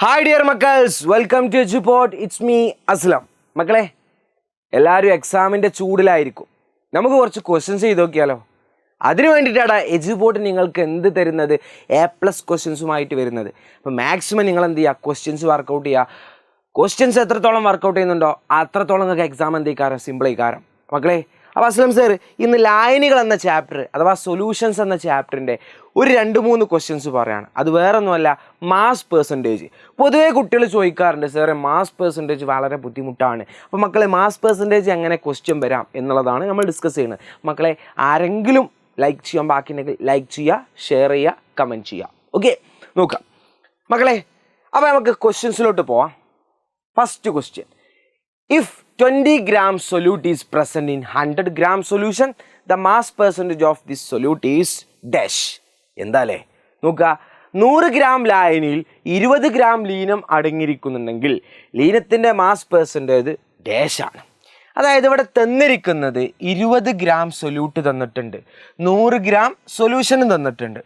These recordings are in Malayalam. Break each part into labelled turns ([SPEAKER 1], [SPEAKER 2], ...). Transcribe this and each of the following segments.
[SPEAKER 1] ഹായ് ഡിയർ മക്കൾസ്, welcome to Eduport. It's me Aslam. മക്കളെ, എല്ലാവരും എക്സാമിൻ്റെ ചൂടിലായിരിക്കും. നമുക്ക് കുറച്ച് ക്വസ്റ്റ്യൻസ് ചെയ്ത് നോക്കിയാലോ? അതിന് വേണ്ടിയിട്ടാണ് എജുപോർട്ട് നിങ്ങൾക്ക് എന്ത് തരുന്നത്? A+ ക്വസ്റ്റ്യൻസുമായിട്ട് വരുന്നത്. അപ്പോൾ മാക്സിമം നിങ്ങൾ എന്ത് ചെയ്യുക? ക്വസ്റ്റ്യൻസ് വർക്കൗട്ട് ചെയ്യുക. ക്വസ്റ്റ്യൻസ് എത്രത്തോളം വർക്കൗട്ട് ചെയ്യുന്നുണ്ടോ അത്രത്തോളം നിങ്ങൾക്ക് എക്സാം എന്ത് ചെയ്യാറ്? സിമ്പിൾ ആയിക്കാരം മക്കളെ. അപ്പോൾ അസ്ലം സാർ ഇന്ന് ലായനികൾ എന്ന ചാപ്റ്റർ അഥവാ സൊല്യൂഷൻസ് എന്ന ചാപ്റ്ററിൻ്റെ ഒരു 2-3 ക്വസ്റ്റ്യൻസ് പറയുകയാണ്. അത് വേറെ ഒന്നുമല്ല, മാസ് പെർസെൻറ്റേജ്. പൊതുവേ കുട്ടികൾ ചോദിക്കാറുണ്ട്, സാറേ മാസ് പെർസെൻറ്റേജ് വളരെ ബുദ്ധിമുട്ടാണ്. അപ്പോൾ മക്കളെ, മാസ് പെർസെൻറ്റേജ് എങ്ങനെ ക്വസ്റ്റ്യൻ വരാം എന്നുള്ളതാണ് നമ്മൾ ഡിസ്കസ് ചെയ്യുന്നത്. മക്കളെ, ആരെങ്കിലും ലൈക്ക് ചെയ്യാൻ ബാക്കിയുണ്ടെങ്കിൽ ലൈക്ക് ചെയ്യുക, ഷെയർ ചെയ്യുക, കമൻറ്റ് ചെയ്യുക. ഓക്കെ, നോക്കാം മക്കളെ. അപ്പോൾ നമുക്ക് ക്വസ്റ്റ്യൻസിലോട്ട് പോവാം. First question: if 20 gram solute is present in 100 gram solution, the mass percentage of this solute is dash. എന്താല്ലേ നോക്കുക, 100 ഗ്രാം ലായനിയിൽ 20 ഗ്രാം ലീനം അടങ്ങിയിരിക്കുന്നുണ്ടെങ്കിൽ ലീനത്തിൻ്റെ മാസ് പെർസെൻറ്റേജ് ഡാഷ് ആണ്. അതായത് ഇവിടെ തന്നിരിക്കുന്നത് 20 ഗ്രാം സൊല്യൂട്ട് തന്നിട്ടുണ്ട്, 100 ഗ്രാം സൊല്യൂഷനും തന്നിട്ടുണ്ട്.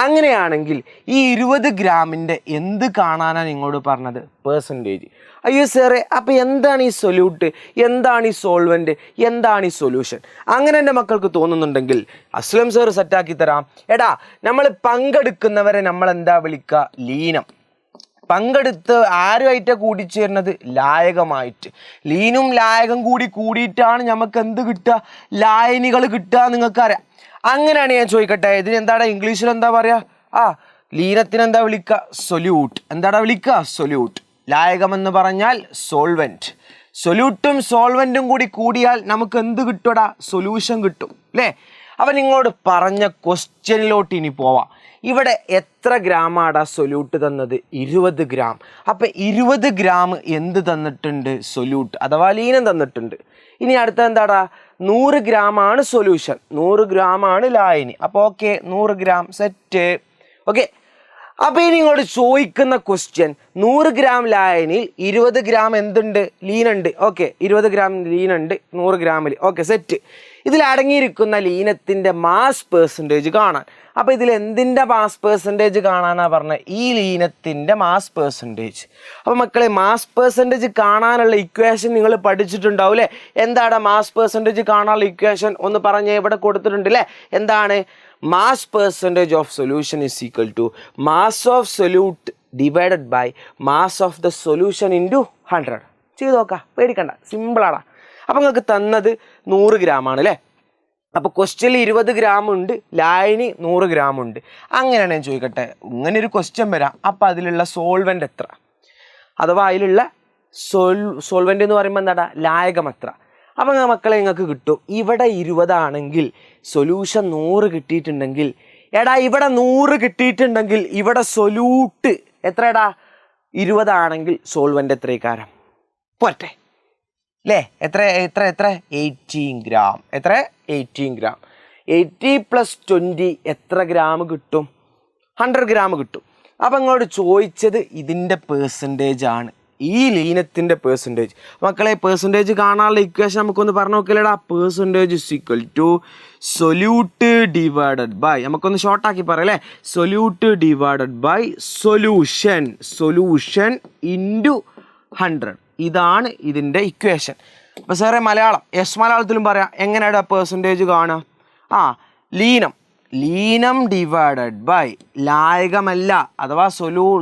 [SPEAKER 1] അങ്ങനെയാണെങ്കിൽ ഈ 20 ഗ്രാമിൻ്റെ എന്ത് കാണാനാണ് നിങ്ങളോട് പറഞ്ഞത്? പെർസെൻറ്റേജ്. അയ്യോ സാറേ, അപ്പോൾ എന്താണ് ഈ സൊല്യൂട്ട്, എന്താണ് ഈ സോൾവെൻറ്റ്, എന്താണ് ഈ സൊല്യൂഷൻ? അങ്ങനെ എൻ്റെ മക്കൾക്ക് തോന്നുന്നുണ്ടെങ്കിൽ അസ്ലം സാർ സെറ്റാക്കി തരാം. എടാ, നമ്മൾ പങ്കെടുക്കുന്നവരെ നമ്മൾ എന്താ വിളിക്കുക? ലീനം. പങ്കെടുത്ത് ആരുമായിട്ടാണ് കൂടിച്ചേരുന്നത്? ലായകമായിട്ട്. ലീനും ലായകം കൂടിയിട്ടാണ് നമുക്ക് എന്ത് കിട്ടുക? ലായനികൾ കിട്ടുക. നിങ്ങൾക്കറിയാം. അങ്ങനെയാണ് ഞാൻ ചോദിക്കട്ടെ, ഇതിന് എന്താണ് ഇംഗ്ലീഷിൽ എന്താ പറയുക? ലീനത്തിന് എന്താ വിളിക്കുക? സൊല്യൂട്ട്. എന്താണ് വിളിക്കുക? സൊല്യൂട്ട്. ലായകം എന്ന് പറഞ്ഞാൽ സോൾവെൻറ്റ്. സൊല്യൂട്ടും സോൾവെൻറ്റും കൂടിയാൽ നമുക്ക് എന്ത് കിട്ടുമടാ? സൊല്യൂഷൻ കിട്ടും അല്ലേ? അപ്പം നിങ്ങളോട് പറഞ്ഞ ക്വസ്റ്റ്യനിലോട്ട് ഇനി പോവാം. ഇവിടെ എത്ര ഗ്രാമാടാ സൊല്യൂട്ട് തന്നത്? 20 ഗ്രാം. അപ്പം 20 ഗ്രാം എന്ത് തന്നിട്ടുണ്ട്? സൊല്യൂട്ട് അഥവാ ലീനം തന്നിട്ടുണ്ട്. ഇനി അടുത്ത എന്താടാ? 100 ഗ്രാമാണ് സൊല്യൂഷൻ, 100 ഗ്രാമാണ് ലായനി. അപ്പോൾ ഓക്കെ, 100 ഗ്രാം സെറ്റ്. ഓക്കെ, അപ്പോൾ ഇനി ഇങ്ങോട്ട് ചോദിക്കുന്ന ക്വസ്റ്റ്യൻ, 100 ഗ്രാം ലായനിയിൽ 20 ഗ്രാം എന്തുണ്ട്? ലീനുണ്ട്. ഓക്കെ, 20 ഗ്രാം ലീനുണ്ട് 100 ഗ്രാമിൽ. Okay set. ഇതിൽ അടങ്ങിയിരിക്കുന്ന ലീനത്തിൻ്റെ മാസ് പെർസെൻറ്റേജ് കാണാൻ. അപ്പോൾ ഇതിൽ എന്തിൻ്റെ മാസ് പെർസെൻറ്റേജ് കാണാനാണ് പറഞ്ഞത്? ഈ ലീനത്തിൻ്റെ മാസ് പെർസെൻറ്റേജ്. അപ്പോൾ മക്കളെ, മാസ് പെർസെൻറ്റേജ് കാണാനുള്ള ഇക്വേഷൻ നിങ്ങൾ പഠിച്ചിട്ടുണ്ടാവും അല്ലേ? എന്താണ് മാസ് പെർസെൻറ്റേജ് കാണാനുള്ള ഇക്വേഷൻ? ഒന്ന് പറഞ്ഞേ, ഇവിടെ കൊടുത്തിട്ടുണ്ട് അല്ലേ? എന്താണ്? Mass percentage of solution is equal to mass of solute divided by mass of the solution into 100. ചെയ്ത് നോക്കാം, പേടിക്കണ്ട, സിമ്പിളാണ്. അപ്പം നിങ്ങൾക്ക് തന്നത് 100 ഗ്രാമാണ് അല്ലേ? അപ്പോൾ ക്വസ്റ്റ്യനിൽ 20 ഗ്രാം ഉണ്ട്, ലായനി 100 ഗ്രാം ഉണ്ട്. അങ്ങനെയാണ് ഞാൻ ചോദിക്കട്ടെ, ഇങ്ങനെ ഒരു ക്വസ്റ്റ്യൻ വരാം. അപ്പോൾ അതിലുള്ള സോൾവെൻ്റ് എത്ര? അഥവാ അതിലുള്ള സോൾവെൻ്റ് എന്ന് പറയുമ്പോൾ എന്താ? ലായകം എത്ര? അപ്പം മക്കളെ നിങ്ങൾക്ക് കിട്ടും. ഇവിടെ 20 ആണെങ്കിൽ സൊല്യൂഷൻ 100 കിട്ടിയിട്ടുണ്ടെങ്കിൽ, എടാ ഇവിടെ 100 കിട്ടിയിട്ടുണ്ടെങ്കിൽ ഇവിടെ സൊല്യൂട്ട് എത്രടാ? 20 ആണെങ്കിൽ സോൾവെൻ്റ് എത്ര കാരം? പോരട്ടെ അല്ലേ? എത്ര 18 ഗ്രാം. എത്ര? 18 ഗ്രാം. 80 + 20 എത്ര ഗ്രാം കിട്ടും? 100 ഗ്രാം കിട്ടും. അപ്പം നിങ്ങളോട് ചോദിച്ചത് ഇതിൻ്റെ പേഴ്സൻറ്റേജ് ആണ്, ഈ ലീനത്തിൻ്റെ പേഴ്സൻറ്റേജ്. മക്കളെ, പേഴ്സൻറ്റേജ് കാണാനുള്ള ഇക്വേഷൻ നമുക്കൊന്ന് പറഞ്ഞു നോക്കില്ലടാ. Percentage is equal to solute divided by, നമുക്കൊന്ന് ഷോർട്ടാക്കി പറയാം അല്ലേ? Solute divided by solution into 100. ഇതാണ് ഇതിൻ്റെ ഇക്വേഷൻ. അപ്പോൾ സാറേ മലയാളം, മലയാളത്തിലും പറയാം. എങ്ങനെയാണ് പേഴ്സൻറ്റേജ് കാണുക? ലീനം ഡിവൈഡഡ് ബൈ ലായകമല്ല അഥവാ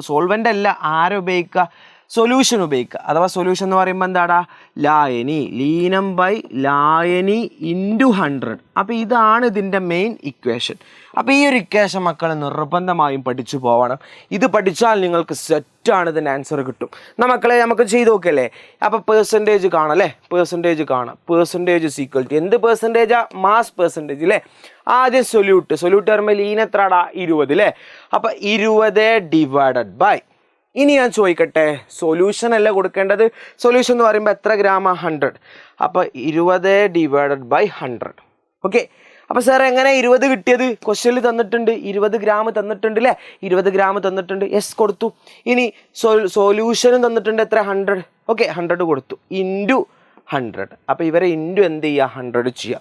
[SPEAKER 1] സോൾവെൻ്റ് അല്ല, ആരെ ഉപയോഗിക്കുക? സൊല്യൂഷൻ ഉപയോഗിക്കുക. അഥവാ സൊല്യൂഷൻ എന്ന് പറയുമ്പോൾ എന്താടാ? ലായനി. ലീനം ബൈ ലായനി ഇൻറ്റു 100. അപ്പോൾ ഇതാണ് ഇതിൻ്റെ മെയിൻ ഇക്വേഷൻ. അപ്പോൾ ഈ ഒരു ഇക്വേഷൻ മക്കൾ നിർബന്ധമായും പഠിച്ചു പോകണം. ഇത് പഠിച്ചാൽ നിങ്ങൾക്ക് സെറ്റാണ്, ഇതിൻ്റെ ആൻസർ കിട്ടും. മക്കളെ, നമുക്ക് ചെയ്ത് നോക്കല്ലേ? അപ്പോൾ പേഴ്സൻറ്റേജ് കാണാം അല്ലേ? പേഴ്സൻറ്റേജ് കാണാം. പേഴ്സൻറ്റേജ് ഇസ് ഈക്വൽ ടു എന്ത് പെർസെൻറ്റേജാ? മാസ് പെർസെൻറ്റേജ് അല്ലേ? ആദ്യം സൊല്യൂട്ട് പറയുമ്പോൾ ലീൻ എത്രടാ? 20 അല്ലേ? അപ്പോൾ 20 ഡിവൈഡഡ് ബൈ, ഇനി ഞാൻ ചോദിക്കട്ടെ, സൊല്യൂഷൻ അല്ല കൊടുക്കേണ്ടത്. സൊല്യൂഷൻ എന്ന് പറയുമ്പോൾ എത്ര ഗ്രാമാ? 100. അപ്പോൾ 20 ഡിവൈഡഡ് ബൈ 100. ഓക്കെ, അപ്പോൾ സാർ എങ്ങനെ 20 കിട്ടിയത്? ക്വസ്റ്റ്യനിൽ തന്നിട്ടുണ്ട് 20 ഗ്രാം തന്നിട്ടുണ്ട് അല്ലേ? 20 ഗ്രാം തന്നിട്ടുണ്ട്, യെസ് കൊടുത്തു. ഇനി സൊല്യൂഷനും തന്നിട്ടുണ്ട് എത്ര? 100. ഓക്കെ, 100 കൊടുത്തു ഇൻറ്റു 100. അപ്പോൾ ഇവരെ ഇൻറ്റു എന്ത് ചെയ്യുക? 100 ചെയ്യുക.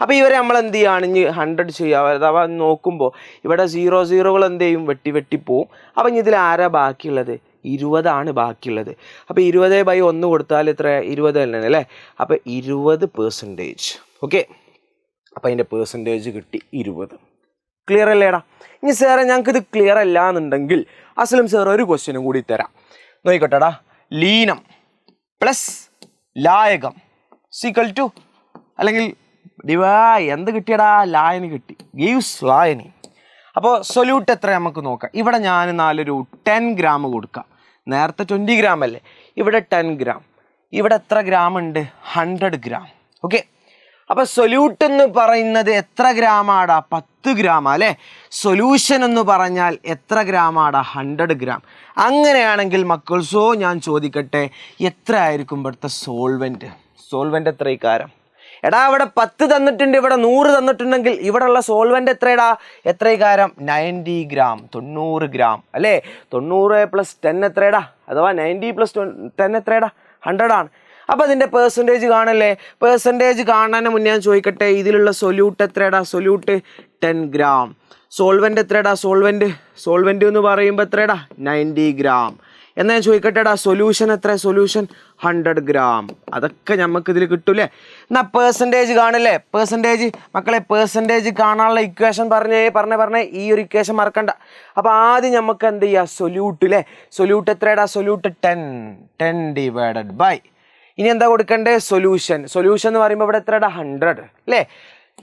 [SPEAKER 1] അപ്പോൾ ഇവരെ നമ്മൾ എന്ത് ചെയ്യുകയാണ്? ഇനി 100 ചെയ്യുക. അഥവാ നോക്കുമ്പോൾ ഇവിടെ 0 0കൾ എന്ത് ചെയ്യും? വെട്ടി പോവും. അപ്പം ഇനി ഇതിൽ ആരാ ബാക്കിയുള്ളത്? 20 ബാക്കിയുള്ളത്. അപ്പോൾ 20/1 കൊടുത്താൽ എത്ര 20 തന്നെയാണ് അല്ലേ. അപ്പോൾ 20%. ഓക്കെ, അപ്പോൾ അതിൻ്റെ പെർസെൻറ്റേജ് കിട്ടി 20. ക്ലിയർ അല്ലേടാ? ഇനി സാറേ ഞങ്ങൾക്കിത് ക്ലിയർ അല്ല എന്നുണ്ടെങ്കിൽ അസ്ലം സാർ ഒരു ക്വസ്റ്റ്യനും കൂടി തരാം. നോക്കിക്കോട്ടെടാ. ലീനം പ്ലസ് ലായകം സീക്വൽ ടു അല്ലെങ്കിൽ എന്ത് കിട്ടിയടാ? ലായനി കിട്ടി. ഗീവ്സ് ലായനി. അപ്പോൾ സൊല്യൂട്ട് എത്ര നമുക്ക് നോക്കാം. ഇവിടെ ഞാൻ 10 ഗ്രാം കൊടുക്കാം. നേരത്തെ 20 ഗ്രാം അല്ലേ, ഇവിടെ 10 ഗ്രാം. ഇവിടെ എത്ര ഗ്രാം ഉണ്ട്? 100 ഗ്രാം. ഓക്കെ, അപ്പോൾ സൊല്യൂട്ട് എന്ന് പറയുന്നത് എത്ര ഗ്രാമാടാ? 10 ഗ്രാം അല്ലേ. സൊല്യൂഷൻ എന്ന് പറഞ്ഞാൽ എത്ര ഗ്രാമാടാ? 100 ഗ്രാം. അങ്ങനെയാണെങ്കിൽ മക്കൾസോ ഞാൻ ചോദിക്കട്ടെ, എത്ര ആയിരിക്കും ഇവിടുത്തെ സോൾവെൻറ്റ്? സോൾവെൻറ്റ് എത്ര ഇക്കാരം? എടാ ഇവിടെ 10 തന്നിട്ടുണ്ട്, ഇവിടെ 100 തന്നിട്ടുണ്ടെങ്കിൽ ഇവിടെയുള്ള സോൾവെൻ്റ് എത്രയടാ? എത്ര ഇക്കാരം? 90 ഗ്രാം, 90 ഗ്രാം അല്ലേ. 90 + 10 എത്രയടാ? അഥവാ 90 + 10 എത്രയടാ? 100 ആണ്. അപ്പോൾ അതിൻ്റെ പെർസെൻറ്റേജ് കാണല്ലേ. പെർസെൻറ്റേജ് കാണാൻ മുന്നേ ഞാൻ ചോദിക്കട്ടെ, ഇതിലുള്ള സൊല്യൂട്ട് എത്രയടാ? Solute 10 gram. സോൾവെൻ്റ് എത്രയടാ? സോൾവെൻ്റ് എന്ന് പറയുമ്പോൾ എത്രയടാ? 90 ഗ്രാം. എന്നാൽ ഞാൻ ചോദിക്കട്ടെടാ, സൊല്യൂഷൻ എത്ര? Solution 100 gram. അതൊക്കെ നമുക്ക് ഇതിൽ കിട്ടൂലേ. എന്നാൽ പെർസെൻറ്റേജ് കാണില്ലേ. പെർസെൻറ്റേജ് മക്കളെ, പെർസെൻറ്റേജ് കാണാനുള്ള ഇക്വേഷൻ പറഞ്ഞേ ഈ ഒരു ഇക്വേഷൻ മറക്കണ്ട. അപ്പോൾ ആദ്യം നമുക്ക് എന്ത് ചെയ്യുക? സൊല്യൂട്ട് അല്ലേ. സൊല്യൂട്ട് എത്രയടാ? സൊല്യൂട്ട് 10 ഡിവൈഡഡ് ബൈ, ഇനി എന്താ കൊടുക്കണ്ടേ? സൊല്യൂഷൻ എന്ന് പറയുമ്പോൾ ഇവിടെ എത്രയടാ? 100 അല്ലേ.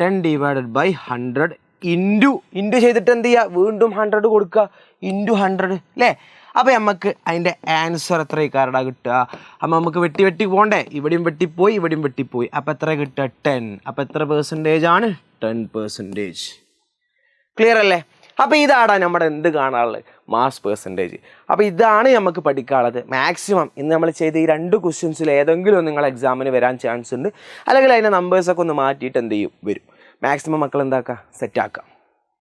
[SPEAKER 1] 10 ഡിവൈഡഡ് ബൈ 100 ഇൻറ്റു ചെയ്തിട്ട് എന്ത് ചെയ്യുക? വീണ്ടും 100 കൊടുക്കുക ഇൻറ്റു 100 അല്ലേ. അപ്പോൾ നമുക്ക് അതിൻ്റെ ആൻസർ എത്ര കാരടാ കിട്ടുക? അപ്പോൾ നമുക്ക് വെട്ടി പോകണ്ടേ. ഇവിടെയും വെട്ടിപ്പോയി. അപ്പോൾ എത്ര കിട്ടുക? 10. അപ്പോൾ എത്ര പെർസെൻറ്റേജ് ആണ്? 10%. ക്ലിയർ അല്ലേ? അപ്പോൾ ഇതാണ് നമ്മുടെ എന്ത് കാണാനുള്ളത്? Mass percentage. അപ്പോൾ ഇതാണ് നമുക്ക് പഠിക്കാനുള്ളത്. മാക്സിമം ഇന്ന് നമ്മൾ ചെയ്ത ഈ 2 ക്വസ്റ്റ്യൻസിൽ ഏതെങ്കിലും നിങ്ങൾ എക്സാമിന് വരാൻ ചാൻസ് ഉണ്ട്. അല്ലെങ്കിൽ അതിൻ്റെ നമ്പേഴ്സൊക്കെ ഒന്ന് മാറ്റിയിട്ട് എന്ത് ചെയ്യും? വരും. മാക്സിമം മക്കൾ എന്താക്കുക? സെറ്റാക്കാം.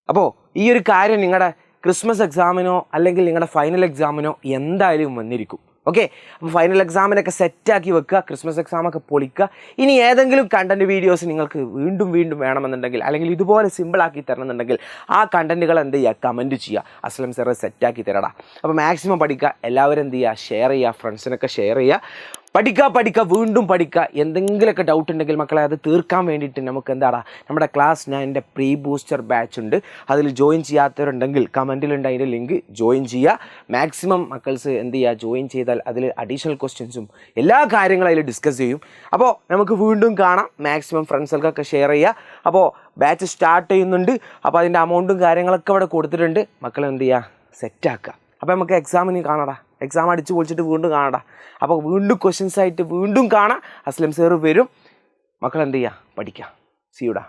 [SPEAKER 1] അപ്പോൾ ഈ ഒരു കാര്യം നിങ്ങളുടെ ക്രിസ്മസ് എക്സാമിനോ അല്ലെങ്കിൽ നിങ്ങളുടെ ഫൈനൽ എക്സാമിനോ എന്തായാലും വന്നിരിക്കും. ഓക്കെ, അപ്പോൾ ഫൈനൽ എക്സാമിനൊക്കെ സെറ്റാക്കി വെക്കുക. ക്രിസ്മസ് എക്സാമൊക്കെ പൊളിക്കുക. ഇനി ഏതെങ്കിലും കണ്ടൻറ്റ് വീഡിയോസ് നിങ്ങൾക്ക് വീണ്ടും വേണമെന്നുണ്ടെങ്കിൽ അല്ലെങ്കിൽ ഇതുപോലെ സിമ്പിളാക്കി തരണമെന്നുണ്ടെങ്കിൽ ആ കണ്ടൻറ്റുകൾ എന്ത് ചെയ്യുക? കമൻറ്റ് ചെയ്യുക. അസ്ലം സാറ് സെറ്റാക്കി തരടാ. അപ്പോൾ മാക്സിമം പഠിക്കുക. എല്ലാവരും എന്ത് ചെയ്യുക? ഷെയർ ചെയ്യുക. ഫ്രണ്ട്സിനൊക്കെ ഷെയർ ചെയ്യുക. പഠിക്കുക, വീണ്ടും പഠിക്കുക. എന്തെങ്കിലുമൊക്കെ ഡൗട്ട് ഉണ്ടെങ്കിൽ മക്കളെ അത് തീർക്കാൻ വേണ്ടിയിട്ട് നമുക്ക് എന്താടാ നമ്മുടെ ക്ലാസ് 9 പ്രീ ബൂസ്റ്റർ ബാച്ച് ഉണ്ട്. അതിൽ ജോയിൻ ചെയ്യാത്തവരുണ്ടെങ്കിൽ കമൻറ്റിലുണ്ട് അതിൻ്റെ ലിങ്ക്, ജോയിൻ ചെയ്യുക. മാക്സിമം മക്കൾസ് എന്ത് ചെയ്യുക? ജോയിൻ ചെയ്താൽ അതിൽ അഡീഷണൽ ക്വസ്റ്റ്യൻസും എല്ലാ കാര്യങ്ങളും അതിൽ ഡിസ്കസ് ചെയ്യും. അപ്പോൾ നമുക്ക് വീണ്ടും കാണാം. മാക്സിമം ഫ്രണ്ട്സുകൾക്കൊക്കെ ഷെയർ ചെയ്യുക. അപ്പോൾ ബാച്ച് സ്റ്റാർട്ട് ചെയ്യുന്നുണ്ട്. അപ്പോൾ അതിൻ്റെ അമൗണ്ടും കാര്യങ്ങളൊക്കെ ഇവിടെ കൊടുത്തിട്ടുണ്ട്. മക്കൾ എന്ത് ചെയ്യുക? സെറ്റാക്കുക. അപ്പോൾ നമുക്ക് എക്സാമിന് കാണാടാ. എക്സാം അടിച്ച് പൊളിച്ചിട്ട് വീണ്ടും കാണാടാ. അപ്പോൾ വീണ്ടും ക്വസ്റ്റ്യൻസ് ആയിട്ട് വീണ്ടും കാണാം. അസ്ലം സാറ് വരും. മക്കൾ എന്ത് ചെയ്യുക? പഠിക്കുക. സീ യുടാ.